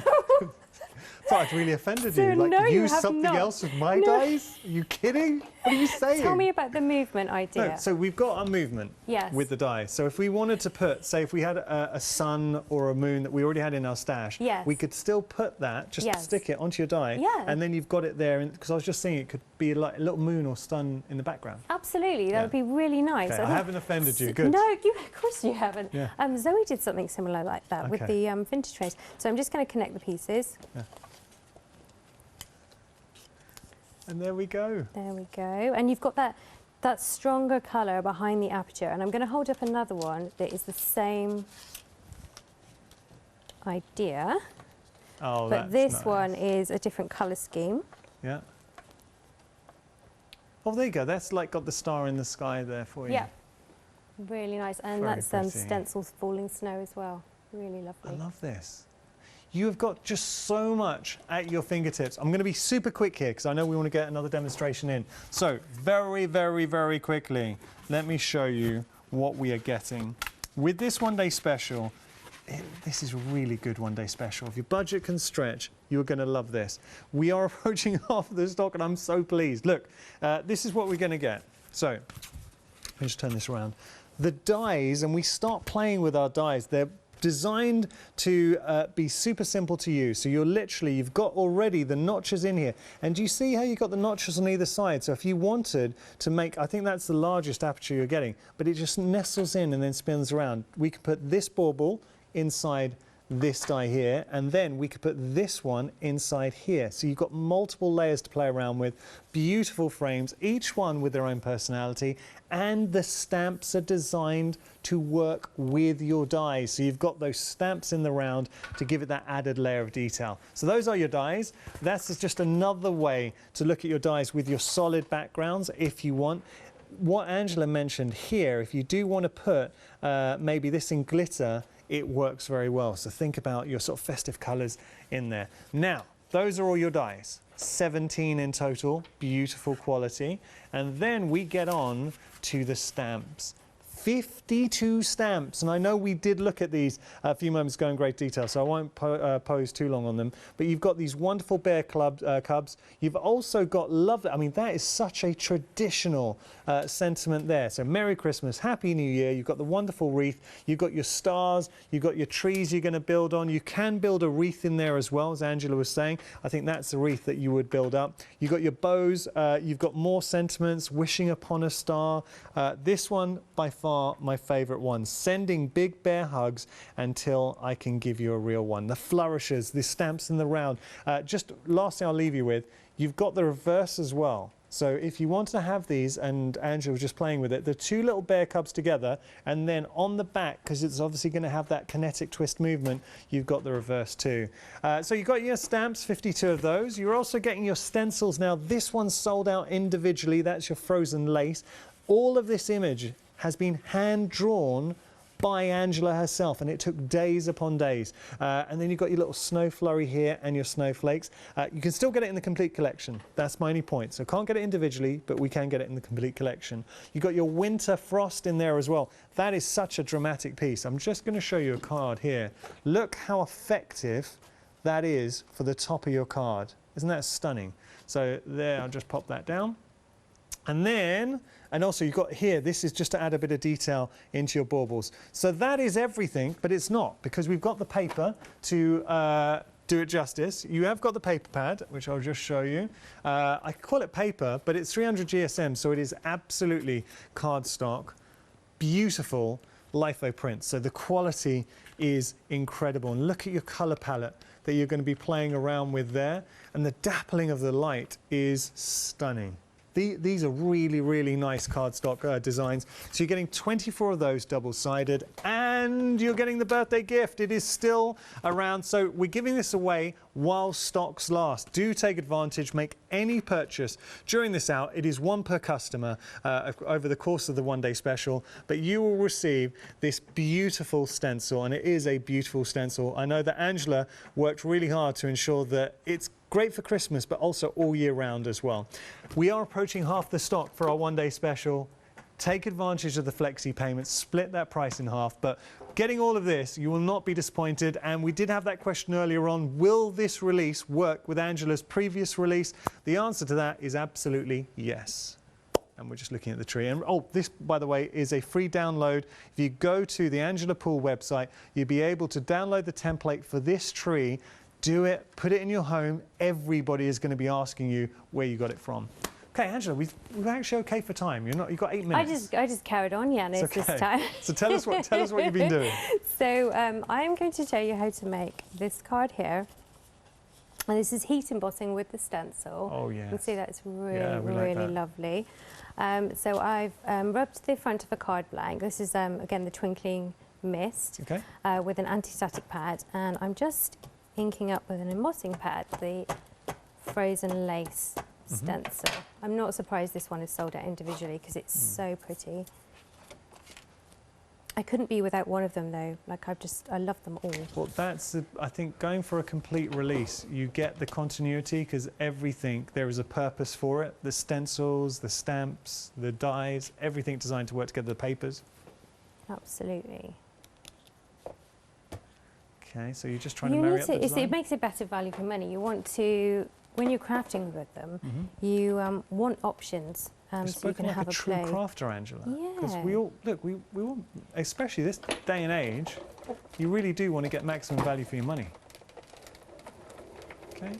So I've really offended So you. Like, no, use you something have not. else with my dies? Are you kidding? What are you saying? Tell me about the movement idea. No, so we've got a movement with the dies. So if we wanted to put, say, if we had a sun or a moon that we already had in our stash, we could still put that, just stick it onto your die, and then you've got it there. Because I was just saying it could be like a little moon or sun in the background. Absolutely, that would be really nice. Okay, I haven't offended you, good. No, of course you haven't. Zoe did something similar like that with the vintage trays. So I'm just going to connect the pieces. And there we go. There we go. And you've got that stronger colour behind the aperture. And I'm going to hold up another one that is the same idea. Oh, but this one is a different colour scheme. Yeah. Oh, there you go. That's like got the star in the sky there for you. Yeah. Really nice. And that's Stencil's Falling Snow as well. Really lovely. I love this. You have got just so much at your fingertips. I'm going to be super quick here because I know we want to get another demonstration in. So very, very, very quickly, let me show you what we are getting. With this one-day special, this is a really good one-day special. If your budget can stretch, you're going to love this. We are approaching half of the stock and I'm so pleased. Look, this is what we're going to get. So, let me just turn this around. The dies, and we start playing with our dies, they're designed to be super simple to use. So you've got already the notches in here. And do you see how you got the notches on either side? So if you wanted to make, I think that's the largest aperture you're getting, but it just nestles in and then spins around. We can put this bauble inside this die here, and then we could put this one inside here. So you've got multiple layers to play around with, beautiful frames, each one with their own personality, and the stamps are designed to work with your dies. So you've got those stamps in the round to give it that added layer of detail. So those are your dies. That's just another way to look at your dies with your solid backgrounds if you want. What Angela mentioned here, if you do want to put maybe this in glitter, it works very well. So think about your sort of festive colours in there. Now, those are all your dies. 17 in total, beautiful quality. And then we get on to the stamps. 52 stamps, and I know we did look at these a few moments ago in great detail, so I won't pose too long on them. But you've got these wonderful bear cubs. You've also got lovely, I mean, that is such a traditional sentiment there. So Merry Christmas, Happy New Year. You've got the wonderful wreath. You've got your stars. You've got your trees you're going to build on. You can build a wreath in there as well, as Angela was saying. I think that's the wreath that you would build up. You've got your bows. You've got more sentiments, wishing upon a star. This one, by far, my favourite one, sending big bear hugs until I can give you a real one. The flourishes, the stamps in the round. Just last thing I'll leave you with, you've got the reverse as well. So if you want to have these, and Angela was just playing with it, the two little bear cubs together, and then on the back, because it's obviously going to have that kinetic twist movement, you've got the reverse too. So you've got your stamps, 52 of those. You're also getting your stencils. Now this one's sold out individually. That's your frozen lace. All of this image has been hand drawn by Angela herself, and it took days upon days. And then you've got your little snow flurry here and your snowflakes. You can still get it in the complete collection. That's my only point. So can't get it individually, but we can get it in the complete collection. You've got your winter frost in there as well. That is such a dramatic piece. I'm just going to show you a card here. Look how effective that is for the top of your card. Isn't that stunning? So there, I'll just pop that down. And then, and also you've got here, this is just to add a bit of detail into your baubles. So that is everything, but it's not, because we've got the paper to do it justice. You have got the paper pad, which I'll just show you. I call it paper, but it's 300 GSM, so it is absolutely cardstock. Beautiful litho print. So the quality is incredible. And look at your colour palette that you're going to be playing around with there. And the dappling of the light is stunning. These are really, really nice cardstock designs. So you're getting 24 of those double-sided, and you're getting the birthday gift. It is still around, so we're giving this away while stocks last. Do take advantage, make any purchase during this out. It is one per customer over the course of the one-day special, but you will receive this beautiful stencil, and it is a beautiful stencil. I know that Angela worked really hard to ensure that it's great for Christmas, but also all year round as well. We are approaching half the stock for our one-day special. Take advantage of the flexi payments, split that price in half, but getting all of this, you will not be disappointed. And we did have that question earlier on, will this release work with Angela's previous release? The answer to that is absolutely yes. And we're just looking at the tree. And oh, this, by the way, is a free download. If you go to the Angela Poole website, you'll be able to download the template for this tree. Do it, put it in your home. Everybody is going to be asking you where you got it from. Okay, Angela, we're actually okay for time. You've got 8 minutes. I just carried on, Yanis, okay. this time. So tell us what you've been doing. So I am going to show you how to make this card here. And this is heat embossing with the stencil. Oh yeah. You can see that's really lovely. So I've rubbed the front of a card blank. This is again the twinkling mist with an anti-static pad, and I'm just inking up with an embossing pad the frozen lace stencil. I'm not surprised this one is sold out individually because it's so pretty. I couldn't be without one of them though. Like I love them all. Well, that's I think going for a complete release, you get the continuity because everything there is a purpose for it. The stencils, the stamps, the dies, everything designed to work together. The papers. Absolutely. Okay, so you're just trying to marry up the design? It makes it better value for money. You want to, when you're crafting with them, you want options. So you can like have a true crafter, Angela. Yeah. Because we all look, we want, especially this day and age, you really do want to get maximum value for your money. Okay.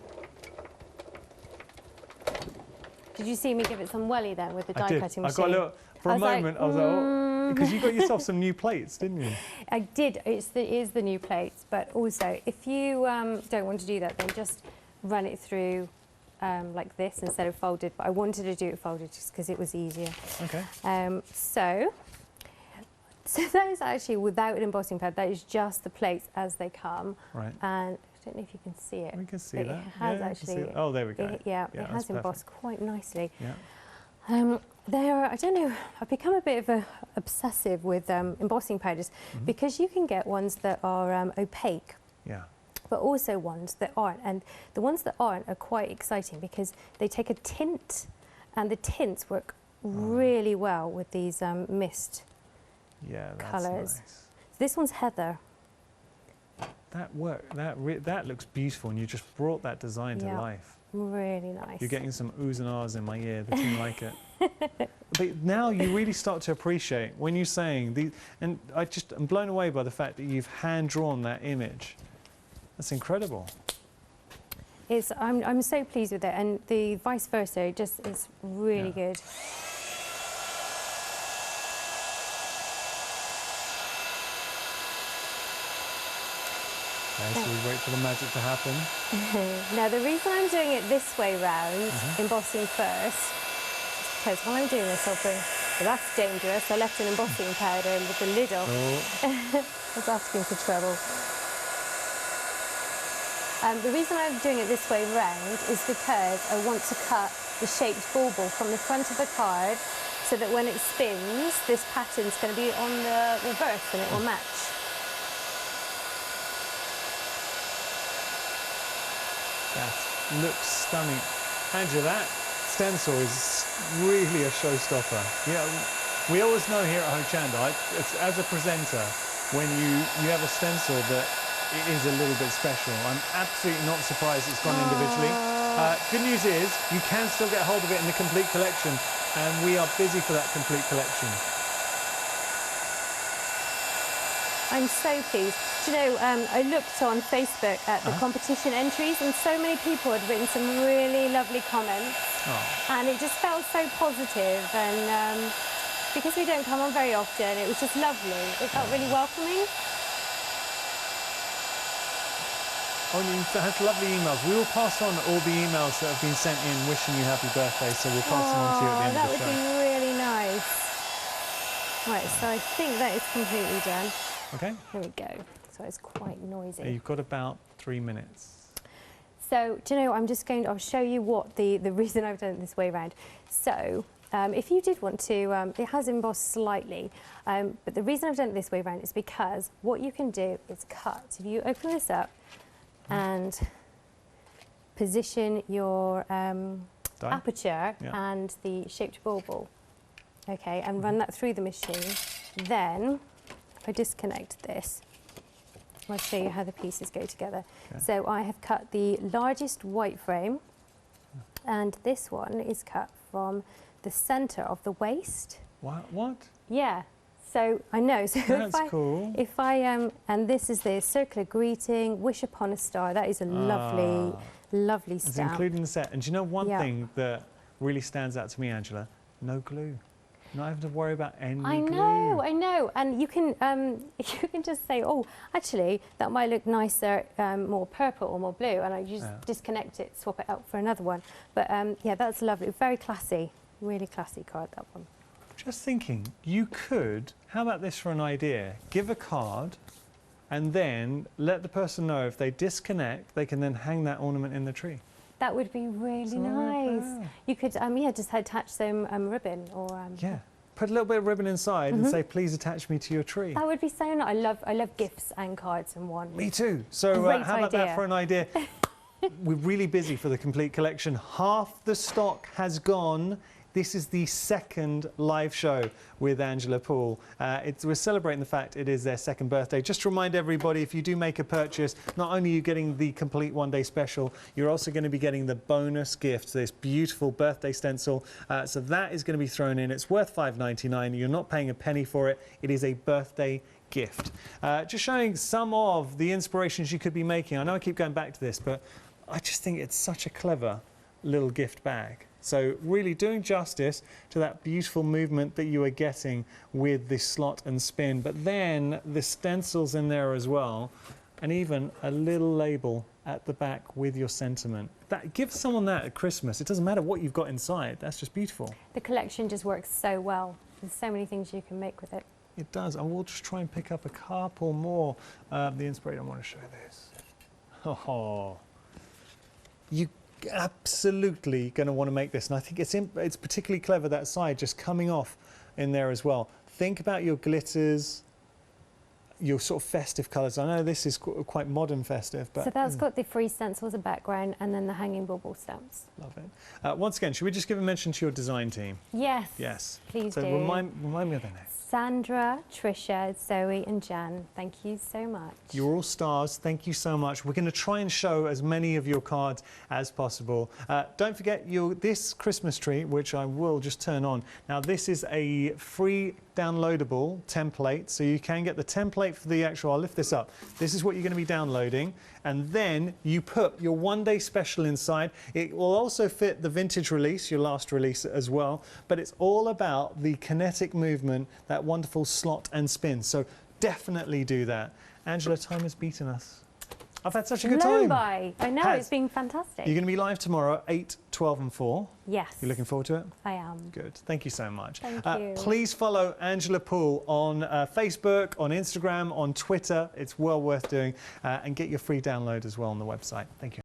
Did you see me give it some welly then with the die cutting machine? I got a little, for a moment, I was like, oh, because you got yourself some new plates, didn't you? I did. It is the new plates, but also if you don't want to do that, then just run it through like this instead of folded. But I wanted to do it folded just because it was easier. Okay. So that is actually without an embossing pad. That is just the plates as they come. Right. And I don't know if you can see it. We can see that. It has actually. Oh, there we go. It has embossed quite nicely. Yeah. I don't know, I've become a bit of a obsessive with embossing powders because you can get ones that are opaque, but also ones that aren't. And the ones that aren't are quite exciting because they take a tint, and the tints work really well with these mist colours. Nice. This one's heather. That looks beautiful, and you just brought that design to life. Really nice. You're getting some oohs and ahs in my ear. The team like it. But now you really start to appreciate when you're saying the, and I'm blown away by the fact that you've hand drawn that image. That's incredible. I'm so pleased with it, and the vice versa just is really good. Okay, so we wait for the magic to happen. Now the reason I'm doing it this way round, embossing first, is because while I'm doing this I'll bring, well, that's dangerous, I left an embossing powder with the lid off. I was asking for trouble. The reason I'm doing it this way round is because I want to cut the shaped bauble from the front of the card so that when it spins, this pattern's going to be on the reverse and it will match. That looks stunning. Angela, that stencil is really a showstopper. Yeah, we always know here at Hochanda, as a presenter, when you have a stencil that it is a little bit special. I'm absolutely not surprised it's gone individually. Good news is you can still get hold of it in the complete collection, and we are busy for that complete collection. I'm so pleased. Do you know, I looked on Facebook at the competition entries, and so many people had written some really lovely comments, and it just felt so positive. And because we don't come on very often, it was just lovely. It felt really welcoming. Oh, and you've had lovely emails. We will pass on all the emails that have been sent in wishing you happy birthday, so we'll pass them on to you at the end of the show. That would be really nice. Right, so I think that is completely done. Okay. Here we go. So it's quite noisy. You've got about 3 minutes. So, do you know, I'll show you what the reason I've done it this way around. So, if you did want to, it has embossed slightly, but the reason I've done it this way around is because what you can do is cut. If you open this up and position your aperture and the shaped bauble, okay, and run that through the machine, then I disconnect this. I'll show you how the pieces go together. Okay. So I have cut the largest white frame, and this one is cut from the centre of the waist. What? Yeah. So I know. So that's cool. If I and this is the circular greeting, wish upon a star. That is a lovely, lovely stamp. It's including the set. And do you know one thing that really stands out to me, Angela? No glue. Not having to worry about any glue. I know. And you can just say, oh, actually, that might look nicer, more purple or more blue, and I just disconnect it, swap it out for another one. But yeah, that's lovely. Very classy. Really classy card, that one. Just thinking, you could, how about this for an idea? Give a card and then let the person know if they disconnect, they can then hang that ornament in the tree. That would be really nice. You could, yeah, just attach some ribbon or... yeah, put a little bit of ribbon inside and say, please attach me to your tree. That would be so nice. I love gifts and cards in one. Me too. So how about that for an idea? We're really busy for the complete collection. Half the stock has gone. This is the second live show with Angela Poole. We're celebrating the fact it is their second birthday. Just to remind everybody, if you do make a purchase, not only are you getting the complete one-day special, you're also going to be getting the bonus gift, this beautiful birthday stencil. So that is going to be thrown in. It's worth $5.99. You're not paying a penny for it. It is a birthday gift. Just showing some of the inspirations you could be making. I know I keep going back to this, but I just think it's such a clever little gift bag. So really doing justice to that beautiful movement that you are getting with the slot and spin, but then the stencils in there as well, and even a little label at the back with your sentiment. That gives someone that at Christmas. It doesn't matter what you've got inside. That's just beautiful. The collection just works so well. There's so many things you can make with it. It does. And we'll just try and pick up a couple more. The inspiration, I want to show this. Oh, you absolutely going to want to make this, and I think it's particularly clever, that side just coming off in there as well. Think about your glitters, your sort of festive colours. I know this is quite modern festive, but... So that's got the free stencil as a background and then the hanging bauble stamps. Love it. Once again, should we just give a mention to your design team? Yes. Yes. Please so do. Remind me of their name. Sandra, Trisha, Zoe and Jan. Thank you so much. You're all stars. Thank you so much. We're going to try and show as many of your cards as possible. Don't forget this Christmas tree, which I will just turn on. Now, this is a free downloadable template, so you can get the template for the actual, I'll lift this up. This is what you're going to be downloading, and then you put your one-day special inside. It will also fit the vintage release, your last release as well, but it's all about the kinetic movement, that wonderful slot and spin. So definitely do that. Angela, time has beaten us. I've had such a good time. By. I know, it's been fantastic. You're going to be live tomorrow, 8, 12 and 4. Yes. You're looking forward to it? I am. Good. Thank you so much. Thank you. Please follow Angela Poole on Facebook, on Instagram, on Twitter. It's well worth doing. And get your free download as well on the website. Thank you.